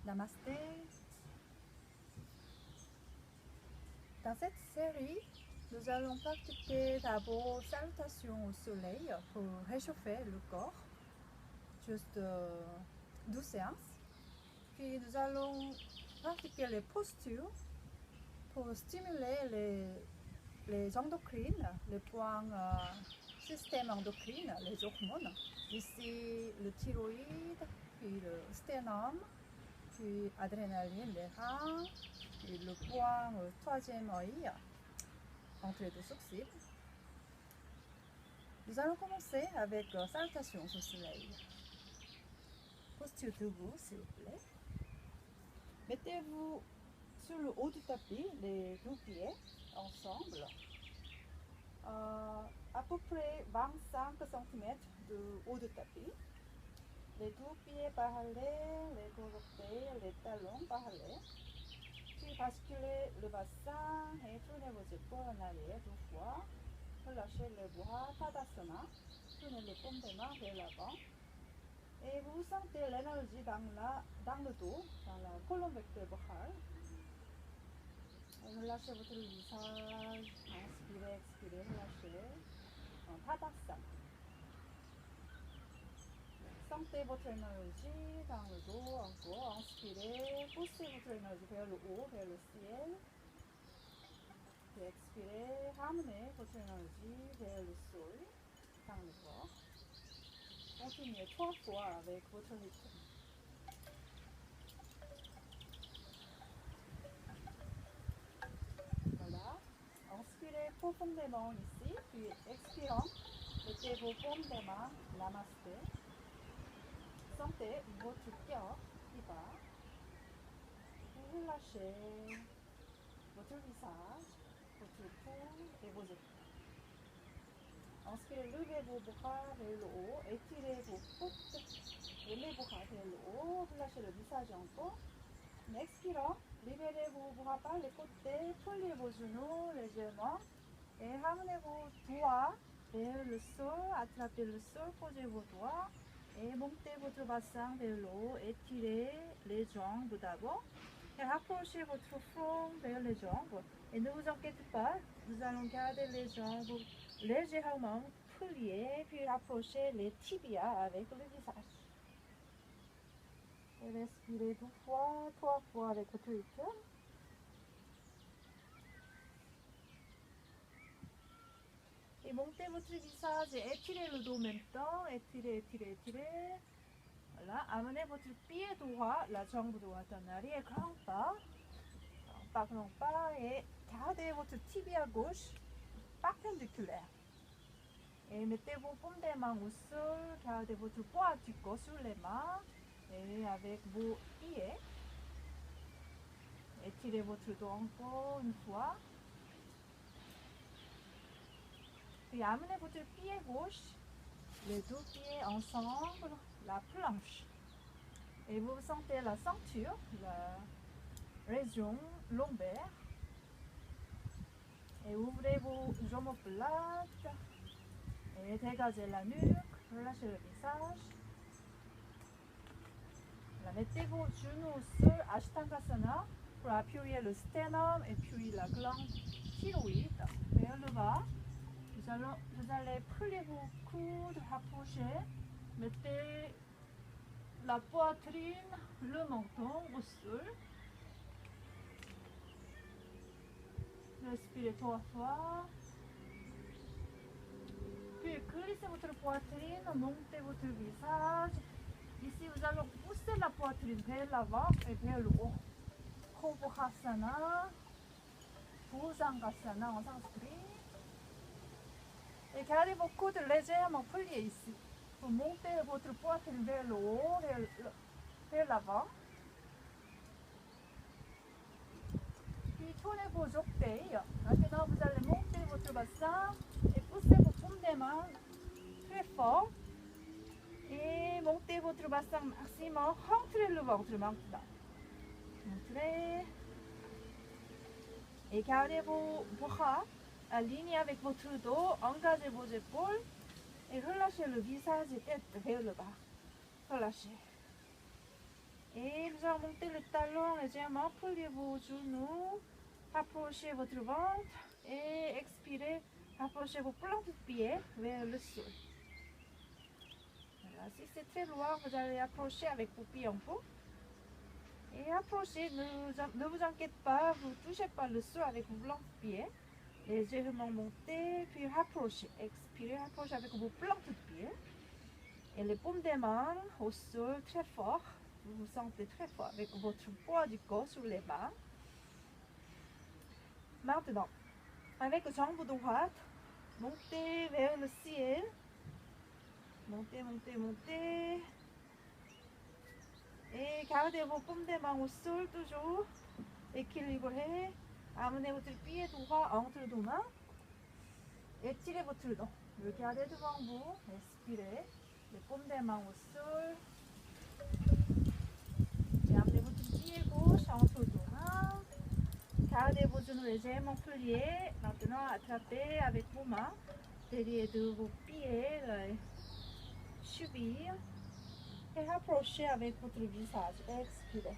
Namasté. Dans cette série, nous allons pratiquer d'abord salutation au soleil pour réchauffer le corps, juste 12 séances. Puis nous allons pratiquer les postures pour stimuler les endocrines, les points système endocrine, les hormones. Ici, le thyroïde, puis le sternum, puis adrénaline, les reins, puis le point troisième œil, entre les deux sourcils. Nous allons commencer avec salutation au soleil. Posture debout, s'il vous plaît. Mettez-vous sur le haut du tapis, les deux pieds ensemble. À peu près 25 cm de haut du tapis. Les deux pieds parallèles, les deux orteils, les talons parallèles. Puis basculez le bassin et tournez vos épaules en arrière deux fois. Relâchez les bras, Tadasana. Tournez les paumes des mains vers l'avant. Et vous sentez l'énergie dans le dos, dans la colonne vertébrale. Relâchez votre visage. Inspirez, expirez, relâchez. En Tadasana. Sentez votre énergie dans le dos encore. Inspirez, poussez votre énergie vers le haut, vers le ciel. Puis expirez, ramenez votre énergie vers le sol, dans le corps. Continuez 3 fois avec votre rythme. Voilà. Inspirez profondément ici, puis expirant, mettez vos paumes des mains, namasté. Sentez votre cœur qui bat. Relâchez votre visage, votre cou et vos épaules. Inspirez, levez vos bras vers le haut, étirez vos côtes et les bras vers le haut, relâchez le visage encore. En expirant, libérez vos bras par les côtés, pliez vos genoux légèrement et ramenez vos doigts vers le sol, attrapez le sol, posez vos doigts et montez votre bassin vers le haut, étirez les jambes d'abord et rapprochez votre front vers les jambes. Et ne vous inquiétez pas, nous allons garder les jambes légèrement pliées, puis rapprocher les tibias avec le visage. Et respirez 2 fois, 3 fois avec votre rythme. Et montez votre visage et étirez le dos en même temps. Étirez, étirez, étirez. Voilà, amenez votre pied droit, la jambe droite en arrière, grand pas. Grand pas et gardez votre tibia gauche perpendiculaire. Et mettez vos paumes des mains au sol, gardez votre poids du corps sur les mains et avec vos pieds. Étirez votre dos encore une fois. Puis amenez votre pied gauche, les deux pieds ensemble, la planche. Et vous sentez la ceinture, la région lombaire. Et ouvrez vos omoplates et dégagez la nuque, relâchez le visage. Là, mettez vos genoux au sol, Ashtangasana, pour appuyer le sternum et puis la glande thyroïde vers le bas. Vous allez plier vos coudes, rapprocher, mettez la poitrine, le menton au sol. Respirez 3 fois. Puis glissez votre poitrine, montez votre visage. Ici, vous allez pousser la poitrine vers l'avant et vers le haut. Konpohasana, Bhujangasana en sanskrit. Et gardez vos coudes légèrement pliés ici. Pour monter votre poitrine vers le haut, vers l'avant. Puis tournez vos orteils. Maintenant, vous allez monter votre bassin et pousser vos paumes des mains très fort. Et montez votre bassin maximum. Rentrez le ventre maintenant. Rentrez. Et gardez vos bras alignés avec votre dos. Engagez vos épaules. Et relâchez le visage et tête vers le bas. Relâchez. Et Nous allons monter le talon légèrement, pliez vos genoux, rapprochez votre ventre et expirez, rapprochez vos plantes de pied vers le sol. Voilà, si c'est très loin, vous allez approcher avec vos pieds en pot. Et approchez, ne vous inquiétez pas, vous ne touchez pas le sol avec vos plantes de pied. Légèrement montez, puis rapprochez. Expirez, rapprochez avec vos plantes de pied. Et les paumes des mains au sol très fort. Vous vous sentez très fort avec votre poids du corps sur les mains. Maintenant, avec la jambe droite, montez vers le ciel. Montez, montez, montez. Et gardez vos paumes des mains au sol toujours. Équilibré. Amenez votre pied droit entre deux mains. Étirez votre dos. Regardez devant vous. Respirez. Les paumes des mains au sol. Et amenez votre pied gauche entre deux mains. Gardez vos genoux légèrement pliés. Maintenant, attrapez avec vos mains derrière de vos pieds les chevilles. Et rapprochez avec votre visage. Expirez.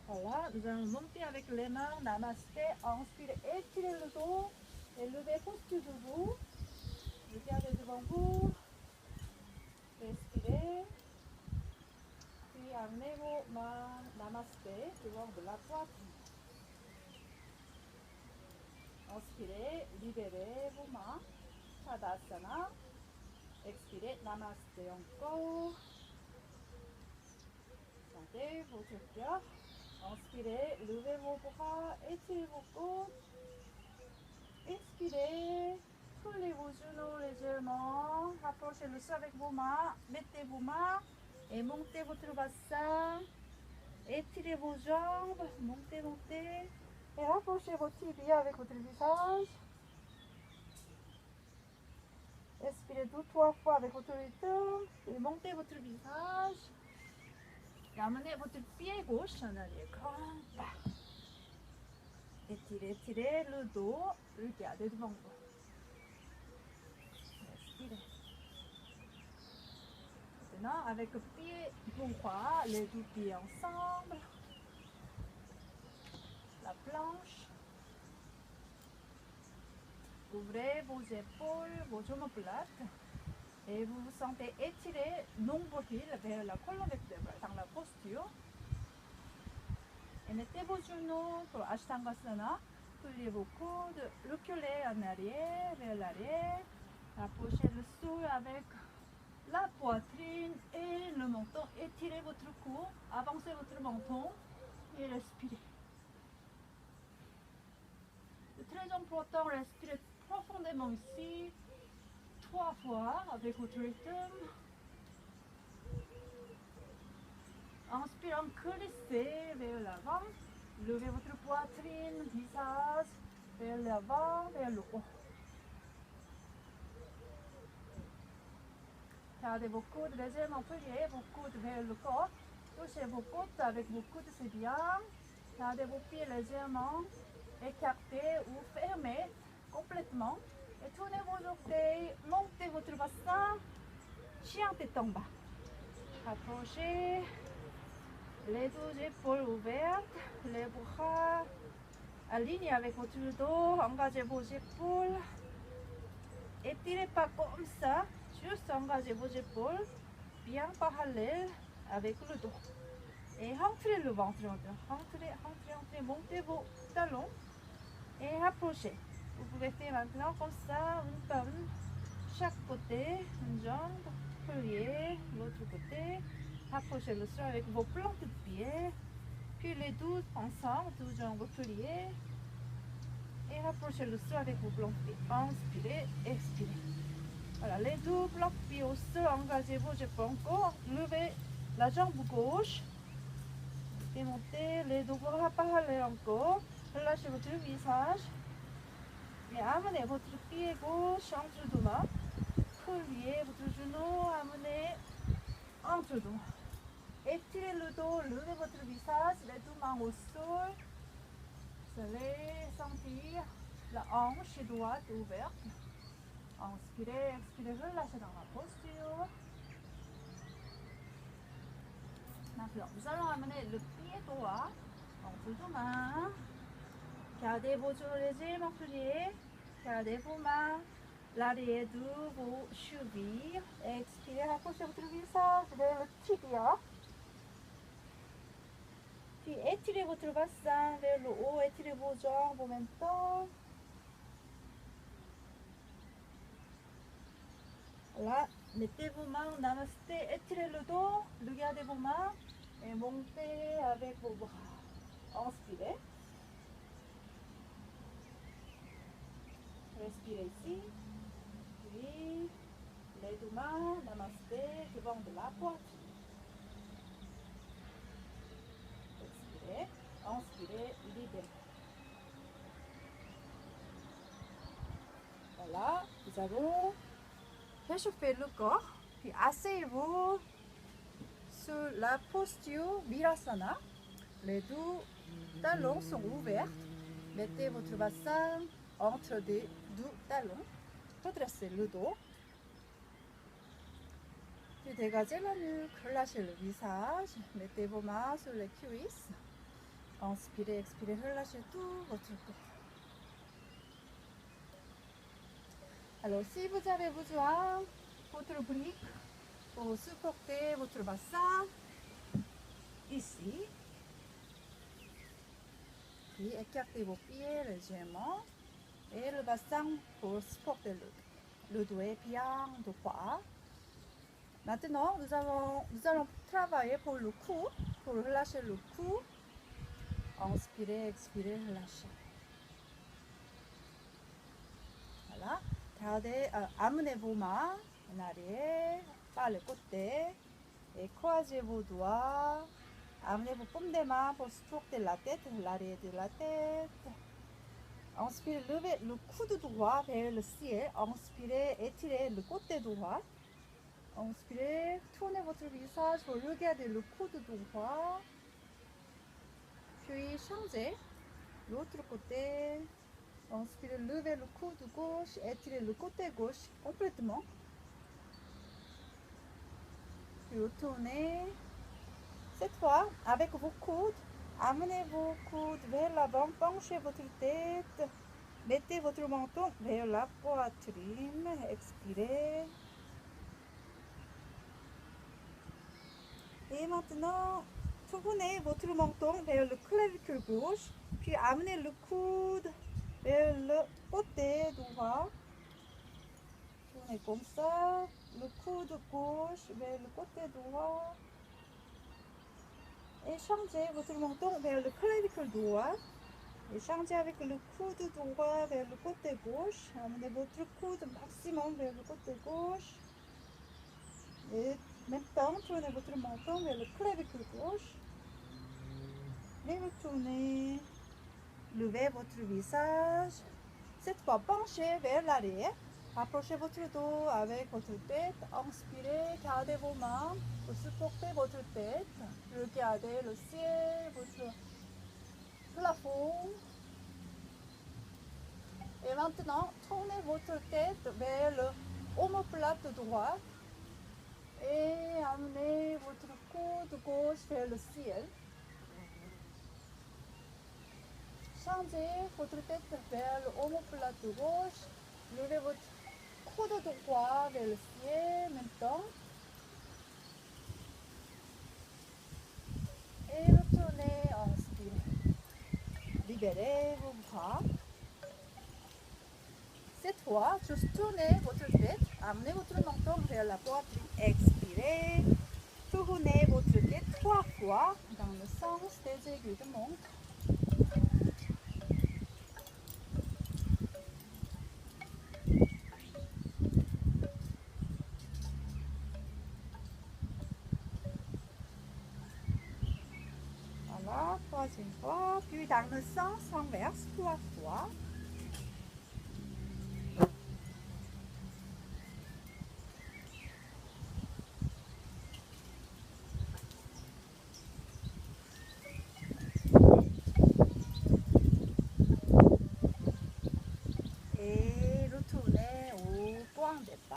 Voilà, nous allons monter avec les mains, namasté, inspirez, étirez le dos et levez posture debout. Regardez devant vous, respirez, puis amenez vos mains, namasté, devant de la poitrine. Inspirez, libérez vos mains, Tadasana, expirez, namasté encore. Sentez votre cœur. Inspirez, levez vos bras, étirez vos côtes. Expirez, pliez vos genoux légèrement. Rapprochez le sol avec vos mains. Mettez vos mains et montez votre bassin. Étirez vos jambes, montez, montez. Et rapprochez vos tibias avec votre visage. Expirez 2-3 fois avec votre rythme. Et montez votre visage. Et amenez votre pied gauche en arrière, grand pas. Étirez, étirez le dos, regardez devant vous. Respirez. Maintenant, avec le pied droit, les deux pieds ensemble. La planche. Ouvrez vos épaules, vos omoplates. Et vous vous sentez étiré, nombril vers la colonne vertébrale dans la posture. Et mettez vos genoux pour Ashtangasana. Pliez vos coudes, reculez en arrière, vers l'arrière. Approchez le sol avec la poitrine et le menton. Étirez votre cou, avancez votre menton et respirez. C'est très important, respirez profondément ici. 3 fois avec votre rythme. Inspirant, crissez vers l'avant. Levez votre poitrine, visage vers l'avant, vers le haut. Gardez vos coudes légèrement pliés, vos coudes vers le corps. Touchez vos côtes avec vos coudes, c'est bien. Gardez vos pieds légèrement écartés ou fermés complètement. Et tournez vos orteils, montez votre bassin, chien tête en bas. Approchez, les deux épaules ouvertes, les bras alignés avec votre dos, engagez vos épaules. Étirez pas comme ça, juste engagez vos épaules, bien parallèles avec le dos. Et rentrez le ventre en dedans, rentrez, montez vos talons et rapprochez. Vous pouvez faire maintenant comme ça, une par une, chaque côté, une jambe, pliée, l'autre côté. Rapprochez le sol avec vos plantes de pied, puis les deux ensemble, deux jambes pliées. Et rapprochez le sol avec vos plantes de pied. Inspirez, expirez. Voilà, les deux plantes de pied au sol, engagez vos épaules encore. Levez la jambe gauche. Démontez les deux bras parallèles encore. Relâchez votre visage. Et amenez votre pied gauche entre deux mains. Pliez votre genou, amenez entre deux mains. Étirez le dos, levez votre visage, les deux mains au sol. Vous allez sentir la hanche droite ouverte. Inspirez, expirez, relâchez dans la posture. nous allons amener le pied droit entre deux mains. Gardez vos genoux légèrement pliés. Gardez vos mains l'arrière de vos chevilles. Expirez, rapprochez votre visage vers le tibia. Puis étirez votre bassin vers le haut. Étirez vos jambes en même temps. Voilà, mettez vos mains en namasté, étirez le dos, regardez vos mains et montez avec vos bras. Inspirez. Respirez ici. Puis les deux mains, namasté, devant de la poitrine. Expirez, inspirez, libérez. Voilà, nous allons réchauffer le corps, puis asseyez-vous sur la posture Virasana. Les deux talons sont ouverts. Mettez votre bassin entre les deux talons. Redressez le dos. Puis dégagez la nuque, relâchez le visage. Mettez vos mains sur les cuisses. Inspirez, expirez, relâchez tout votre corps. Alors, si vous avez besoin, votre brique pour supporter votre bassin, ici. Puis écartez vos pieds légèrement et le bassin pour supporter le dos. Le dos est bien droit. Maintenant, nous allons travailler pour le cou, pour relâcher le cou. Inspirez, expirez, relâchez. Voilà. Gardez, amenez vos mains en arrière, par le côté, et croisez vos doigts. Amenez vos paumes des mains pour supporter la tête, l'arrière de la tête. Inspirez, levez le coude droit vers le ciel. Inspirez, étirez le côté droit. Inspirez, tournez votre visage pour regarder le coude droit. Puis changez l'autre côté. Inspirez, levez le coude gauche, étirez le côté gauche complètement. Puis retournez. Cette fois, avec vos coudes, amenez vos coudes vers l'avant, penchez votre tête, mettez votre menton vers la poitrine, expirez. Et maintenant, tournez votre menton vers le clavicule gauche, puis amenez le coude vers le côté droit. Tournez comme ça, le coude gauche vers le côté droit. Et changez votre menton vers le clavicule droit. Et changez avec le coude droit vers le côté gauche. Amenez votre coude maximum vers le côté gauche. Et maintenant, tournez votre menton vers le clavicule gauche. Et retournez. Levez votre visage. Cette fois, penchez vers l'arrière. Approchez votre dos avec votre tête. Inspirez, gardez vos mains pour supporter votre tête. Regardez le ciel, votre plafond. Et maintenant, tournez votre tête vers le omoplate droit. Et amenez votre coude gauche vers le ciel. Changez votre tête vers le omoplate gauche. Levez votre coude droit vers le ciel maintenant. Et retournez, inspirez. Libérez vos bras. Cette fois, juste tournez votre tête. Amenez votre menton vers la poitrine. Expirez. Tournez votre tête 3 fois dans le sens des aiguilles de montre. Voilà, 3e fois. Puis dans le sens inverse 3 fois.